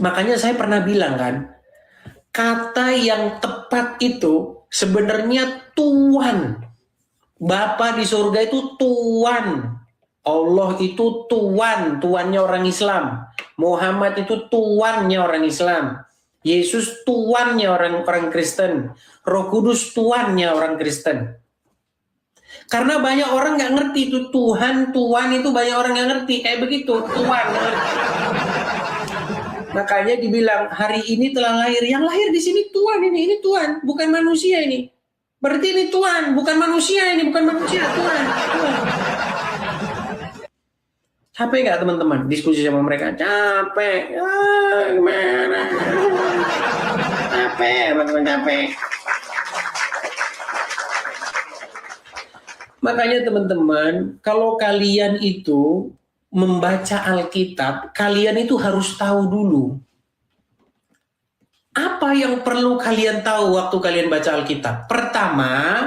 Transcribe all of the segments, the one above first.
Makanya saya pernah bilang kan, kata yang tepat itu sebenarnya Tuhan. Bapa di surga itu Tuhan. Allah itu Tuhan, Tuannya orang Islam. Muhammad itu Tuannya orang Islam. Yesus Tuannya orang Kristen. Roh Kudus Tuannya orang Kristen. Karena banyak orang nggak ngerti itu Tuhan itu banyak orang nggak ngerti. Kayak begitu, Tuhan. Makanya dibilang hari ini telah lahir. Yang lahir di sini Tuhan ini Tuhan, bukan manusia ini. Berarti ini Tuhan, bukan manusia ini, bukan manusia, Tuhan. Capek nggak teman-teman diskusi sama mereka? Capek. Gimana? Capek, teman-teman capek. Makanya teman-teman, kalau kalian itu membaca Alkitab, kalian itu harus tahu dulu apa yang perlu kalian tahu waktu kalian baca Alkitab. Pertama,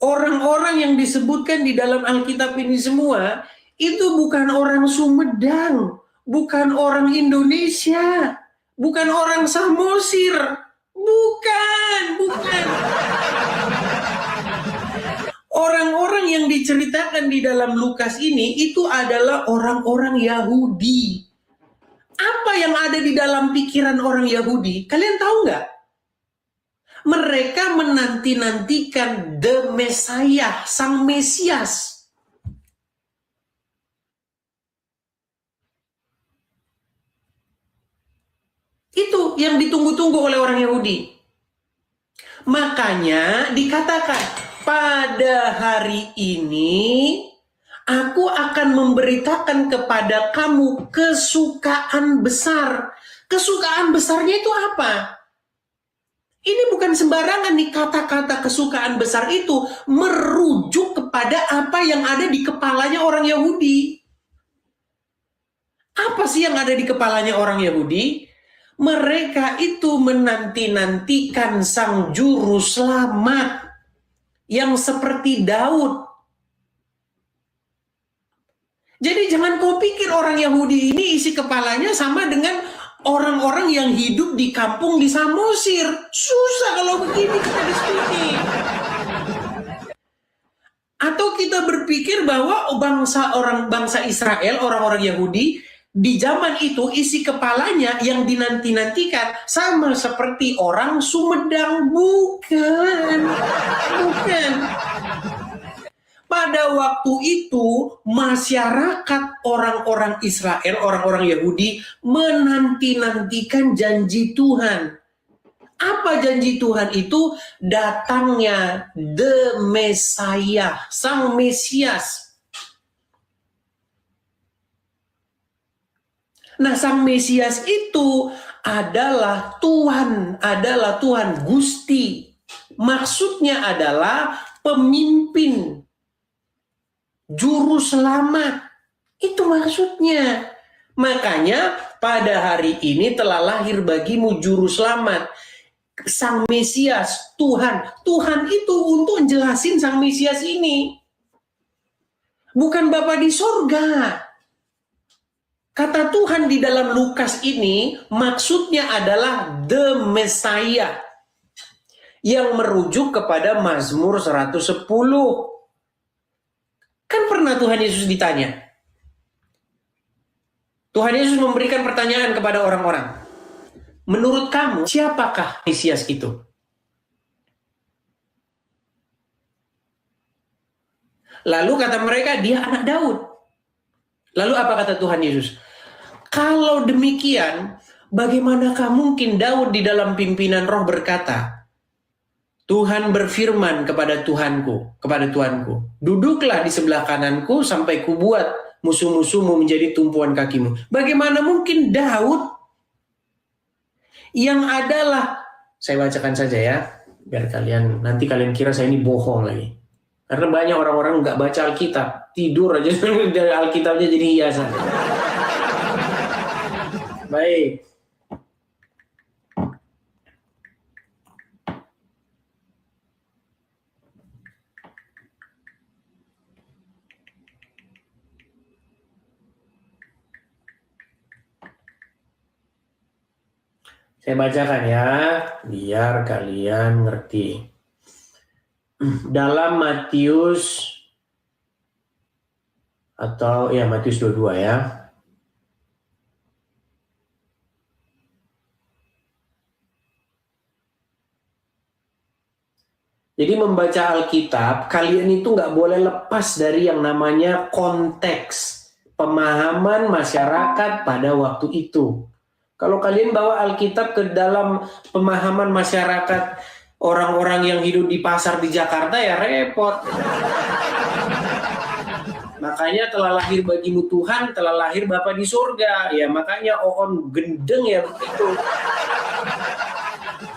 orang-orang yang disebutkan di dalam Alkitab ini semua itu bukan orang Sumedang, bukan orang Indonesia, bukan orang Samosir, bukan. Orang-orang yang diceritakan di dalam Lukas ini itu adalah orang-orang Yahudi. Apa yang ada di dalam pikiran orang Yahudi? Kalian tahu nggak? Mereka menanti-nantikan the Messiah, Sang Mesias. Itu yang ditunggu-tunggu oleh orang Yahudi. Makanya dikatakan, pada hari ini aku akan memberitakan kepada kamu kesukaan besar. Kesukaan besarnya itu apa? Ini bukan sembarangan nih, kata-kata kesukaan besar itu merujuk kepada apa yang ada di kepalanya orang Yahudi. Apa sih yang ada di kepalanya orang Yahudi? Mereka itu menanti-nantikan sang juru selamat yang seperti Daud. Jadi jangan kau pikir orang Yahudi ini isi kepalanya sama dengan orang-orang yang hidup di kampung di Samosir. Susah kalau begini kita diskusi. Atau kita berpikir bahwa bangsa Israel, orang-orang Yahudi, di zaman itu isi kepalanya yang dinanti-nantikan sama seperti orang Sumedang. Bukan. Pada waktu itu, masyarakat orang-orang Israel, orang-orang Yahudi, menanti-nantikan janji Tuhan. Apa janji Tuhan itu? Datangnya the Messiah, Sang Mesias. Nah, Sang Mesias itu adalah Tuhan Gusti. Maksudnya adalah pemimpin, juru selamat. Itu maksudnya. Makanya pada hari ini telah lahir bagimu juru selamat, Sang Mesias, Tuhan. Tuhan itu untuk jelasin Sang Mesias ini. Bukan Bapa di sorga. Kata Tuhan di dalam Lukas ini maksudnya adalah the Messiah, yang merujuk kepada Mazmur 110. Kan pernah Tuhan Yesus ditanya. Tuhan Yesus memberikan pertanyaan kepada orang-orang. Menurut kamu, siapakah Mesias itu? Lalu kata mereka, dia anak Daud. Lalu apa kata Tuhan Yesus? Kalau demikian, bagaimanakah mungkin Daud di dalam pimpinan roh berkata, Tuhan berfirman kepada Tuhanku, duduklah di sebelah kananku sampai kubuat musuh-musuhmu menjadi tumpuan kakimu. Bagaimana mungkin Daud yang adalah, saya bacakan saja ya, biar nanti kalian kira saya ini bohong lagi. Karena banyak orang-orang nggak baca Alkitab, tidur aja dari Alkitabnya jadi hiasan. Baik. Saya bacakan ya, biar kalian ngerti. Dalam Matius, atau ya Matius 22 ya. Jadi membaca Alkitab, kalian itu nggak boleh lepas dari yang namanya konteks pemahaman masyarakat pada waktu itu. Kalau kalian bawa Alkitab ke dalam pemahaman masyarakat orang-orang yang hidup di pasar di Jakarta, ya repot. Makanya telah lahir bagimu Tuhan, telah lahir Bapa di surga. Ya makanya on gendeng ya begitu.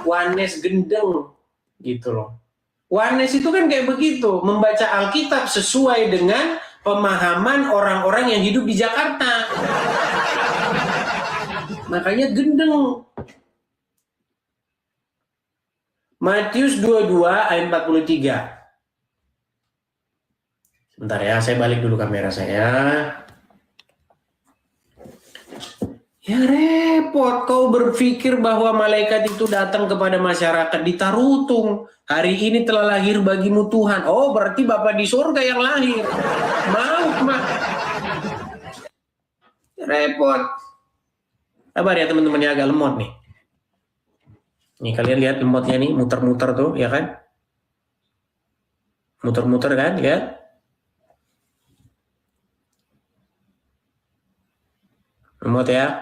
Wanes gendeng gitu loh. Wanes itu kan kayak begitu, membaca Alkitab sesuai dengan pemahaman orang-orang yang hidup di Jakarta. Makanya gendeng. Matius 22 ayat 43. Sebentar ya, saya balik dulu kamera saya. Ya repot, kau berpikir bahwa malaikat itu datang kepada masyarakat di Tarutung. Hari ini telah lahir bagimu Tuhan. Oh, berarti Bapa di surga yang lahir. Mau, mah. Repot. Sabar ya teman-teman, ya agak lemot nih. Nih kalian lihat lemotnya nih, muter-muter tuh, ya kan? Muter-muter kan, ya? Lemot ya.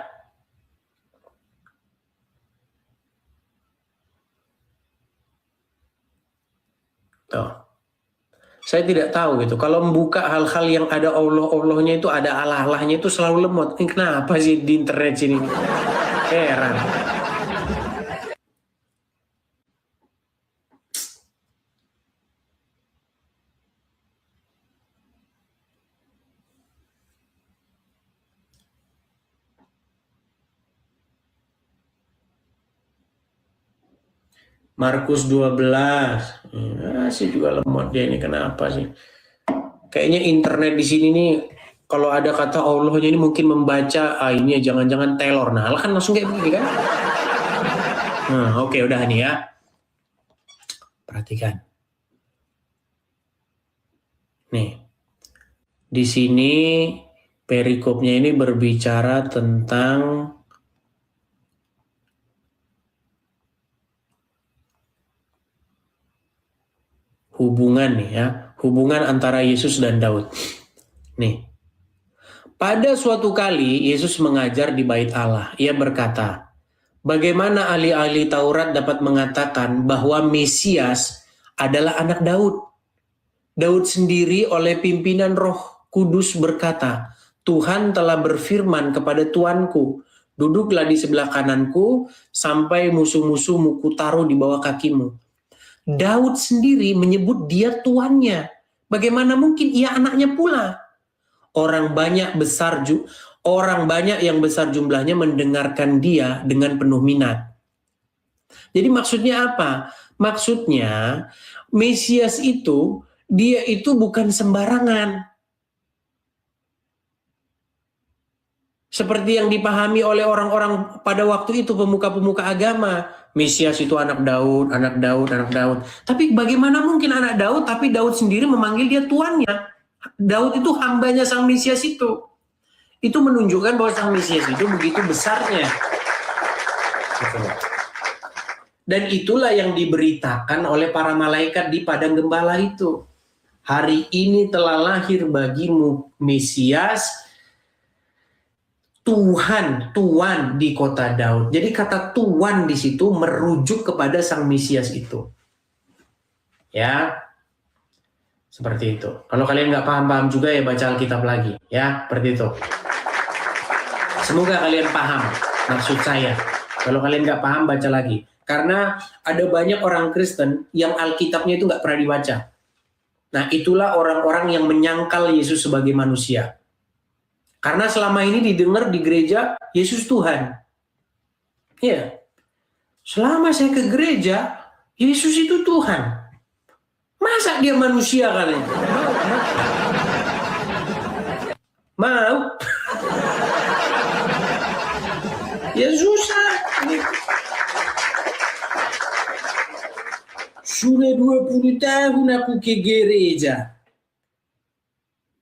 Tuh. Saya tidak tahu gitu. Kalau membuka hal-hal yang ada Allah-Allahnya itu, ada Allah-Allahnya itu selalu lemot. Ini kenapa sih di internet sini? Heran. Markus 12. Sih juga lemot dia ini, kenapa sih? Kayaknya internet di sini nih, kalau ada kata Allahnya ini mungkin membaca, ini ya jangan-jangan Taylor. Nah, kan langsung kayak begini kan? Oke, udah nih ya. Perhatikan. Nih. Di sini perikopnya ini berbicara tentang hubungan nih ya, hubungan antara Yesus dan Daud. Nih, pada suatu kali Yesus mengajar di bait Allah. Ia berkata, bagaimana ahli-ahli Taurat dapat mengatakan bahwa Mesias adalah anak Daud? Daud sendiri oleh pimpinan Roh Kudus berkata, Tuhan telah berfirman kepada Tuanku, duduklah di sebelah kananku sampai musuh-musuhmu kutaruh di bawah kakimu. Daud sendiri menyebut dia tuannya. Bagaimana mungkin ia anaknya pula? Orang banyak yang besar jumlahnya mendengarkan dia dengan penuh minat. Jadi maksudnya apa? Maksudnya Mesias itu, dia itu bukan sembarangan. Seperti yang dipahami oleh orang-orang pada waktu itu, pemuka-pemuka agama. Mesias itu anak Daud, anak Daud, anak Daud. Tapi bagaimana mungkin anak Daud, tapi Daud sendiri memanggil dia tuannya. Daud itu hambanya sang Mesias itu. Itu menunjukkan bahwa sang Mesias itu begitu besarnya. Dan itulah yang diberitakan oleh para malaikat di padang gembala itu. Hari ini telah lahir bagimu Mesias, Tuhan di kota Daud. Jadi kata Tuhan di situ merujuk kepada sang Mesias itu. Ya, seperti itu. Kalau kalian nggak paham-paham juga ya baca Alkitab lagi. Ya, seperti itu. Semoga kalian paham maksud saya. Kalau kalian nggak paham baca lagi. Karena ada banyak orang Kristen yang Alkitabnya itu nggak pernah dibaca. Nah, itulah orang-orang yang menyangkal Yesus sebagai manusia. Karena selama ini didengar di gereja, Yesus Tuhan. Ya, selama saya ke gereja, Yesus itu Tuhan. Masa dia manusia kalian? Mau? Ya susah. Sudah 20 tahun aku ke gereja.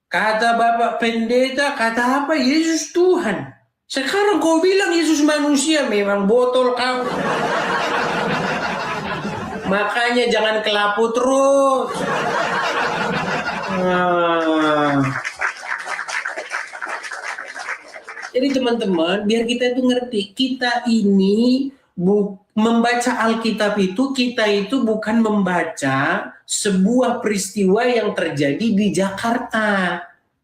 Kata Bapak Pendeta, kata apa? Yesus Tuhan. Sekarang kau bilang Yesus manusia, memang botol kau. Makanya jangan kelapu terus. Jadi teman-teman, biar kita itu ngerti, kita ini membaca Alkitab itu, kita itu bukan membaca sebuah peristiwa yang terjadi di Jakarta.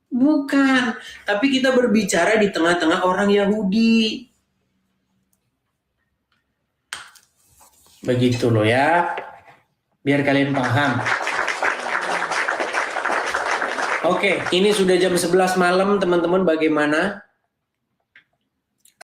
Bukan. Tapi kita berbicara di tengah-tengah orang Yahudi. Begitu loh ya. Biar kalian paham. Oke, ini sudah jam 11 malam teman-teman, bagaimana?